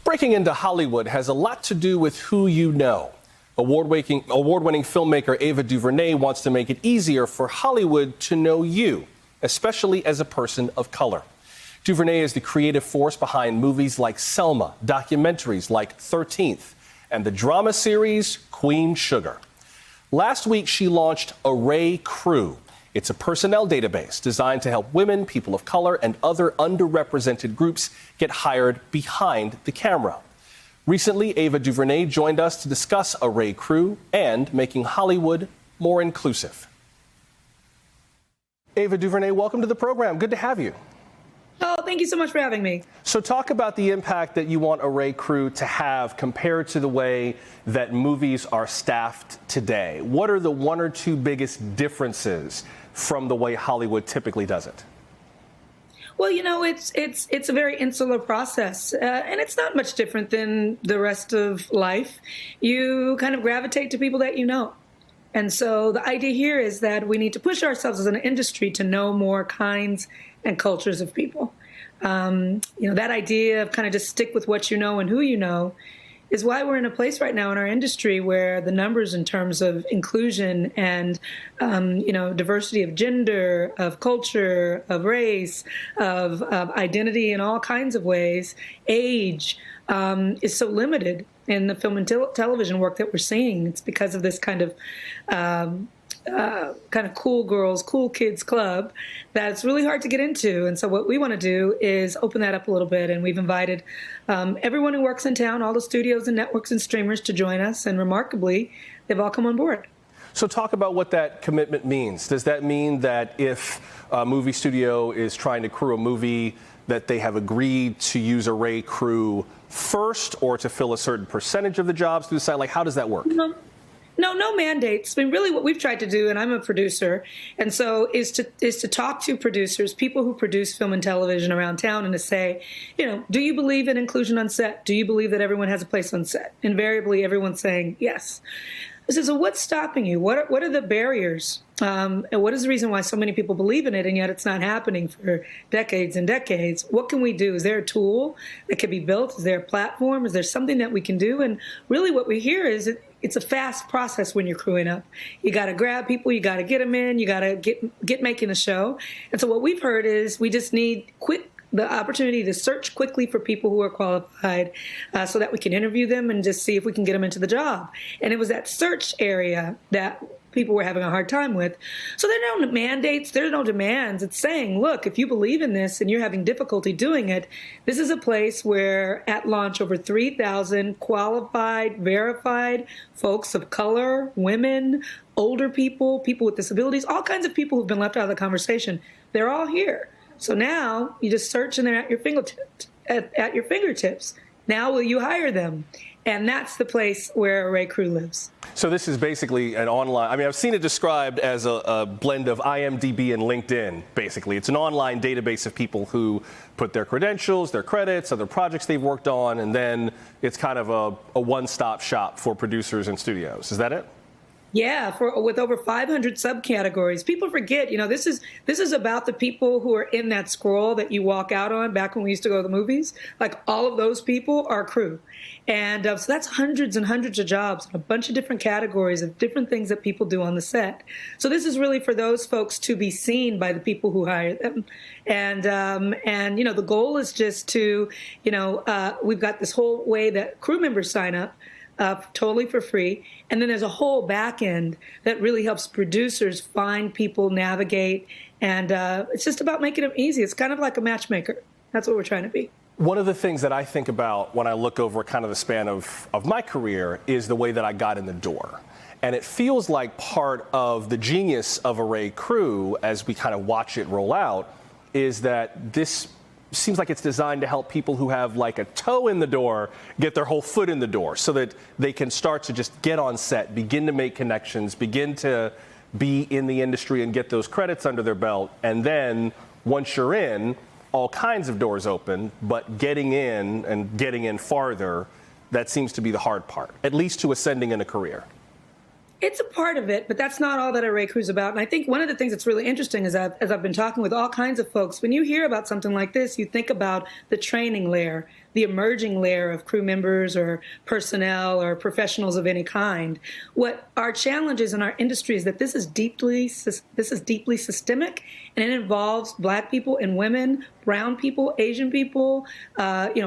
Breaking into Hollywood has a lot to do with who you know. Award-winning filmmaker Ava DuVernay wants to make it easier for Hollywood to know you, especially as a person of color. DuVernay is the creative force behind movies like Selma, documentaries like 13th, and the drama series Queen Sugar. Last week, she launched Array Crew. It's a personnel database designed to help women, people of color, and other underrepresented groups get hired behind the camera. Recently, Ava DuVernay joined us to discuss Array Crew and making Hollywood more inclusive. Ava DuVernay, welcome to the program. Good to have you. Oh, thank you so much for having me. So talk about the impact that you want Array Crew to have compared to the way that movies are staffed today. What are the one or two biggest differences from the way Hollywood typically does it? Well, you know, it's a very insular process, and it's not much different than the rest of life. You kind of gravitate to people that you know. And so the idea here is that we need to push ourselves as an industry to know more kinds and cultures of people. That idea of kind of just stick with what you know and who you know is why we're in a place right now in our industry where the numbers in terms of inclusion and, diversity of gender, of culture, of race, of identity in all kinds of ways, age, is so limited in the film and television work that we're seeing. It's because of this kind of cool girls, cool kids club that's really hard to get into. And so what we want to do is open that up a little bit. And we've invited everyone who works in town, all the studios and networks and streamers to join us. And remarkably, they've all come on board. So talk about what that commitment means. Does that mean that if a movie studio is trying to crew a movie, that they have agreed to use Array Crew first or to fill a certain percentage of the jobs through the site? Like, how does that work? No mandates. I mean, really what we've tried to do, and I'm a producer, and so is to talk to producers, people who produce film and television around town, and to say, do you believe in inclusion on set? Do you believe that everyone has a place on set? Invariably, everyone's saying yes. I said, so what's stopping you? What are the barriers? And what is the reason why so many people believe in it, and yet it's not happening for decades and decades? What can we do? Is there a tool that can be built? Is there a platform? Is there something that we can do? And really what we hear is it's a fast process when you're crewing up. You got to grab people. You got to get them in. You got to get making a show. And so what we've heard is we just need the opportunity to search quickly for people who are qualified so that we can interview them and just see if we can get them into the job. And it was that search area that people were having a hard time with. So there are no mandates, there are no demands. It's saying, look, if you believe in this and you're having difficulty doing it, this is a place where at launch over 3,000 qualified, verified folks of color, women, older people, people with disabilities, all kinds of people who've been left out of the conversation, they're all here. So now you just search and they're at your fingertips. Now will you hire them? And that's the place where Array Crew lives. So this is basically an online, I've seen it described as a blend of IMDb and LinkedIn, basically. It's an online database of people who put their credentials, their credits, other projects they've worked on, and then it's kind of a one-stop shop for producers and studios. Is that it? Yeah, with over 500 subcategories. People forget, this is about the people who are in that scroll that you walk out on back when we used to go to the movies. Like all of those people are crew. And so that's hundreds and hundreds of jobs and a bunch of different categories of different things that people do on the set. So this is really for those folks to be seen by the people who hire them. And the goal is just to, we've got this whole way that crew members sign up. Totally for free. And then there's a whole back end that really helps producers find people, navigate. And it's just about making it easy. It's kind of like a matchmaker. That's what we're trying to be. One of the things that I think about when I look over kind of the span of my career is the way that I got in the door. And it feels like part of the genius of Array Crew, as we kind of watch it roll out, is that this seems like it's designed to help people who have like a toe in the door get their whole foot in the door so that they can start to just get on set, begin to make connections, begin to be in the industry and get those credits under their belt. And then once you're in, all kinds of doors open, but getting in and getting in farther, that seems to be the hard part, at least to ascending in a career. It's a part of it, but that's not all that Array Crew is about. And I think one of the things that's really interesting is that as I've been talking with all kinds of folks, when you hear about something like this, you think about the training layer, the emerging layer of crew members or personnel or professionals of any kind. What our challenge is in our industry is that this is deeply systemic, and it involves Black people and women, brown people, Asian people,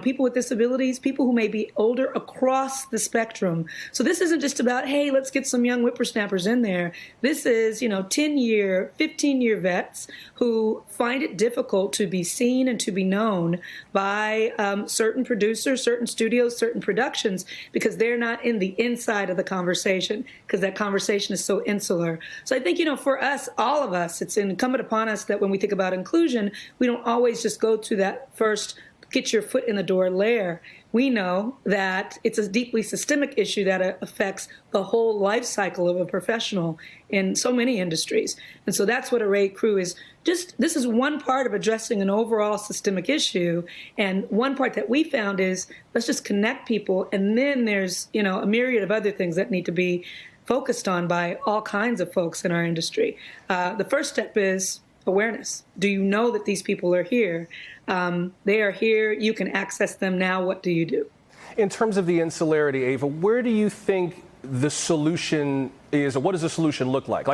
people with disabilities, people who may be older across the spectrum. So this isn't just about, hey, let's get some young whippersnappers in there. This is, 10-year, 15-year vets who find it difficult to be seen and to be known by certain producers, certain studios, certain productions, because they're not in the inside of the conversation, because that conversation is so insular. So I think, for us, all of us, it's incumbent upon us that when we think about inclusion, we don't always just go to that first get your foot in the door layer. We know that it's a deeply systemic issue that affects the whole life cycle of a professional in so many industries. And so that's what Array Crew is. This is one part of addressing an overall systemic issue. And one part that we found is let's just connect people. And then there's, a myriad of other things that need to be focused on by all kinds of folks in our industry. The first step is awareness. Do you know that these people are here? They are here. You can access them now. What do you do? In terms of the insularity, Ava, where do you think the solution is, or what does the solution look like?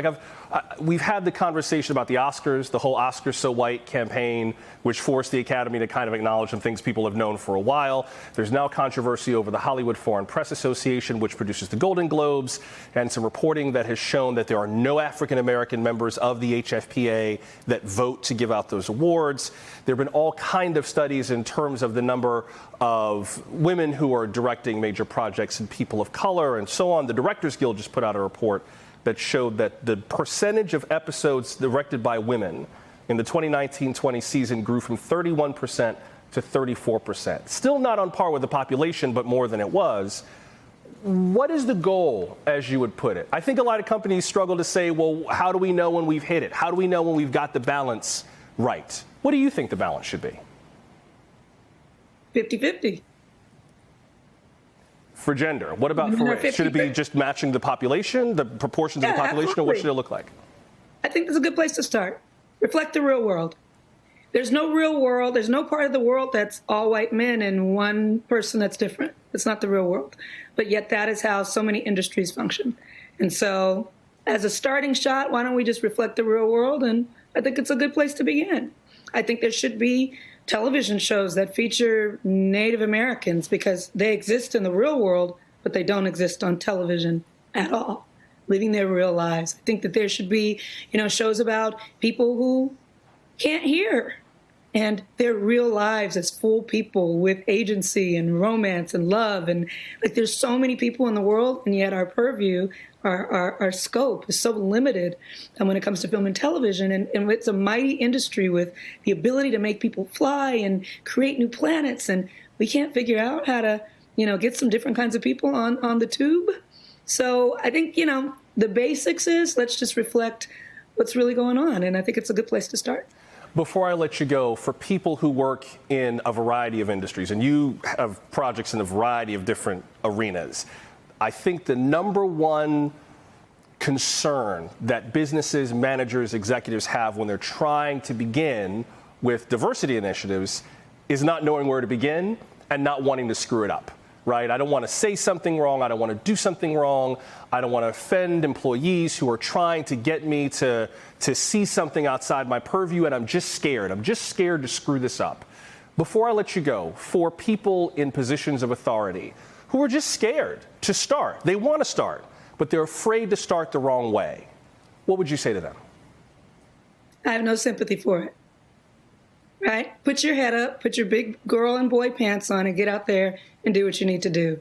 We've had the conversation about the Oscars, the whole Oscars So White campaign, which forced the Academy to kind of acknowledge some things people have known for a while. There's now controversy over the Hollywood Foreign Press Association, which produces the Golden Globes, and some reporting that has shown that there are no African-American members of the HFPA that vote to give out those awards. There have been all kinds of studies in terms of the number of women who are directing major projects and people of color and so on. The Directors Guild just put out a report that showed that the percentage of episodes directed by women in the 2019-20 season grew from 31% to 34%. Still not on par with the population, but more than it was. What is the goal, as you would put it? I think a lot of companies struggle to say, well, how do we know when we've hit it? How do we know when we've got the balance right? What do you think the balance should be? 50-50. For gender. What about for race? Should it be just matching the population, the proportions of the population, absolutely. or what should it look like? I think that's a good place to start. Reflect the real world. There's no real world. There's no part of the world that's all white men and one person that's different. It's not the real world. But yet that is how so many industries function. And so as a starting shot, why don't we just reflect the real world? And I think it's a good place to begin. I think there should be television shows that feature Native Americans because they exist in the real world, but they don't exist on television at all, living their real lives. I think that there should be, shows about people who can't hear and their real lives as full people with agency and romance and love. And there's so many people in the world, and yet our purview, our scope is so limited when it comes to film and television. And it's a mighty industry with the ability to make people fly and create new planets. And we can't figure out how to, get some different kinds of people on the tube. So I think, the basics is let's just reflect what's really going on. And I think it's a good place to start. Before I let you go, for people who work in a variety of industries, and you have projects in a variety of different arenas, I think the number one concern that businesses, managers, executives have when they're trying to begin with diversity initiatives is not knowing where to begin and not wanting to screw it up. Right? I don't want to say something wrong. I don't want to do something wrong. I don't want to offend employees who are trying to get me to see something outside my purview, and I'm just scared. I'm just scared to screw this up. Before I let you go, for people in positions of authority who are just scared to start, they want to start, but they're afraid to start the wrong way, what would you say to them? I have no sympathy for it. Right? Put your head up, put your big girl and boy pants on, and get out there and do what you need to do.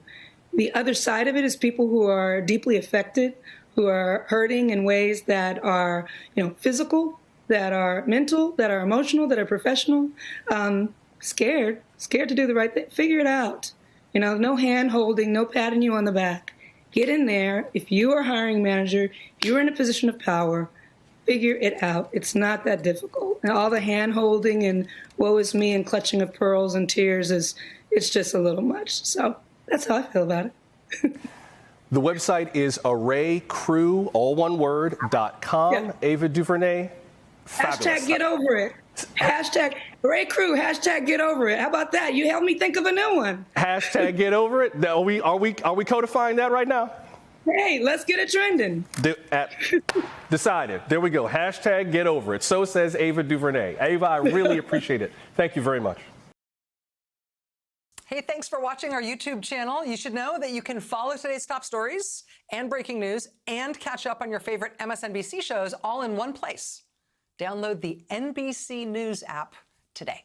The other side of it is people who are deeply affected, who are hurting in ways that are, physical, that are mental, that are emotional, that are professional, scared to do the right thing. Figure it out. No hand holding, no patting you on the back. Get in there. If you are a hiring manager, if you're in a position of power, figure it out. It's not that difficult. And all the hand holding and woe is me and clutching of pearls and tears it's just a little much. So that's how I feel about it. The website is arraycrew, all one word, .com. Yeah. Ava DuVernay, fabulous. Hashtag get over it. Hashtag Hooray Crew, hashtag get over it. How about that? You helped me think of a new one. Hashtag get over it. Are we codifying that right now? Hey, let's get it trending. Decided. There we go. Hashtag get over it. So says Ava DuVernay. Ava, I really appreciate it. Thank you very much. Hey, thanks for watching our YouTube channel. You should know that you can follow today's top stories and breaking news and catch up on your favorite MSNBC shows all in one place. Download the NBC News app today.